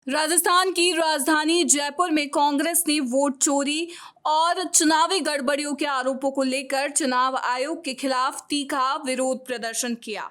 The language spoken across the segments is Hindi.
राजस्थान की राजधानी जयपुर में कांग्रेस ने वोट चोरी और चुनावी गड़बड़ियों के आरोपों को लेकर चुनाव आयोग के खिलाफ तीखा विरोध प्रदर्शन किया।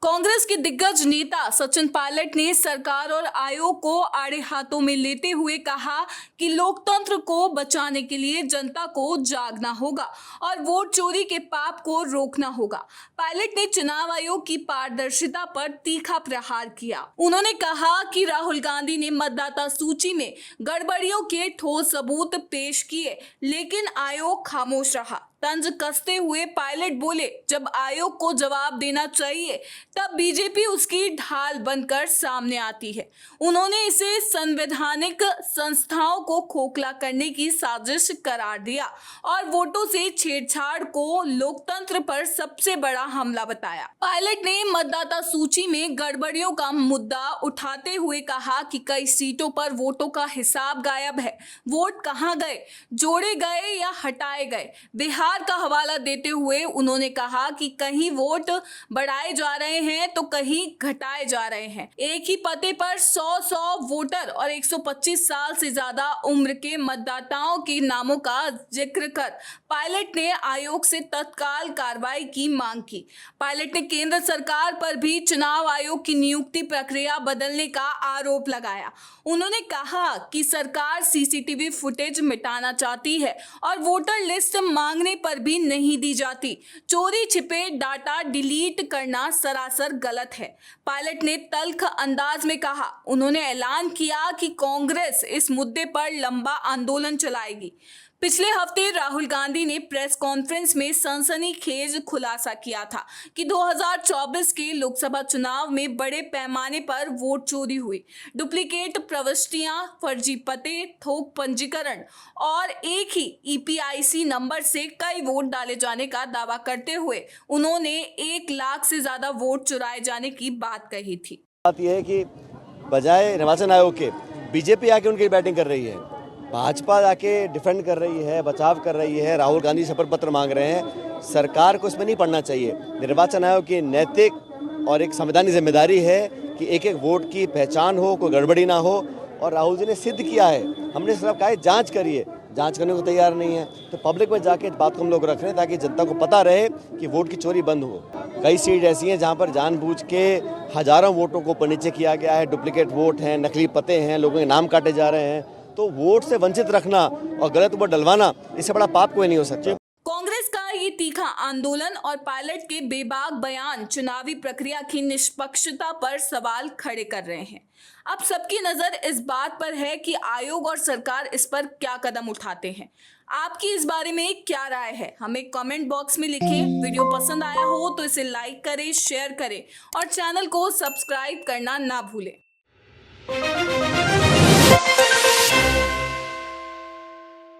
कांग्रेस के दिग्गज नेता सचिन पायलट ने सरकार और आयोग को आड़े हाथों में लेते हुए कहा कि लोकतंत्र को बचाने के लिए जनता को जागना होगा और वोट चोरी के पाप को रोकना होगा। पायलट ने चुनाव आयोग की पारदर्शिता पर तीखा प्रहार किया। उन्होंने कहा कि राहुल गांधी ने मतदाता सूची में गड़बड़ियों के ठोस सबूत पेश किए, लेकिन आयोग खामोश रहा। तंज कसते हुए पायलट बोले, जब आयोग को जवाब देना चाहिए तब बीजेपी उसकी ढाल बनकर सामने आती है। उन्होंने इसे संवैधानिक संस्थाओं को खोखला करने की साजिश करार दिया और वोटों से छेड़छाड़ को लोकतंत्र पर सबसे बड़ा हमला बताया। पायलट ने मतदाता सूची में गड़बड़ियों का मुद्दा उठाते हुए कहा कि कई सीटों पर वोटों का हिसाब गायब है। वोट कहां गए, जोड़े गए या हटाए गए? बिहार का हवाला देते हुए उन्होंने कहा कि कहीं वोट बढ़ाए जा रहे हैं तो कहीं घटाए जा रहे हैं। एक ही पते पर 100 वोटर और 125 साल से ज्यादा उम्र के मतदाताओं के नामों का जिक्र कर पायलट ने आयोग से तत्काल कार्रवाई की मांग की। पायलट ने केंद्र सरकार पर भी चुनाव आयोग की नियुक्ति प्रक्रिया बदलने का आरोप लगाया। उन्होंने कहा कि सरकार सीसीटीवी फुटेज मिटाना चाहती है और वोटर लिस्ट मांगने पर भी नहीं दी जाती। चोरी छिपे डाटा डिलीट करना सरासर गलत है, पायलट ने तल्ख अंदाज में कहा। उन्होंने ऐलान किया कि कांग्रेस इस मुद्दे पर लंबा आंदोलन चलाएगी। पिछले हफ्ते राहुल गांधी ने प्रेस कॉन्फ्रेंस में सनसनीखेज खुलासा किया था कि 2024 के लोकसभा चुनाव में बड़े पैमाने पर वोट चोरी हुई। डुप्लीकेट प्रविष्टियां, फर्जी पते, थोक पंजीकरण और एक ही ईपीआईसी नंबर से कई वोट डाले जाने का दावा करते हुए उन्होंने 1 लाख से ज्यादा वोट चुराए जाने की बात कही थी। बात यह है कि बजाय निर्वाचन आयोग के बीजेपी आके उनकी बैटिंग कर रही है, भाजपा आके डिफेंड कर रही है, बचाव कर रही है, राहुल गांधी शपथ पत्र मांग रहे हैं। सरकार को इसमें नहीं पड़ना चाहिए। निर्वाचन आयोग की नैतिक और एक संवैधानिक जिम्मेदारी है कि एक एक वोट की पहचान हो, कोई गड़बड़ी ना हो। और राहुल जी ने सिद्ध किया है। हमने सिर्फ कहा है जांच करिए, जांच करने को तैयार नहीं है। तो पब्लिक में जाके इस बात को हम लोग रख रहे हैं ताकि जनता को पता रहे कि वोट की चोरी बंद हो। कई सीट ऐसी हैं जहां पर जानबूझ के हजारों वोटों को ऊपर नीचे किया गया है। डुप्लीकेट वोट हैं, नकली पते हैं, लोगों के नाम काटे जा रहे हैं। तो वोट से वंचित रखना और गलत वोट डलवाना, इससे बड़ा पाप कोई नहीं हो सकता। कांग्रेस का ये तीखा आंदोलन और पायलट के बेबाक बयान चुनावी प्रक्रिया की निष्पक्षता पर सवाल खड़े कर रहे हैं। अब सबकी नजर इस बात पर है कि आयोग और सरकार इस पर क्या कदम उठाते हैं। आपकी इस बारे में क्या राय है, हमें कमेंट बॉक्स में लिखें। वीडियो पसंद आया हो तो इसे लाइक करें, शेयर करें और चैनल को सब्सक्राइब करना ना भूलें।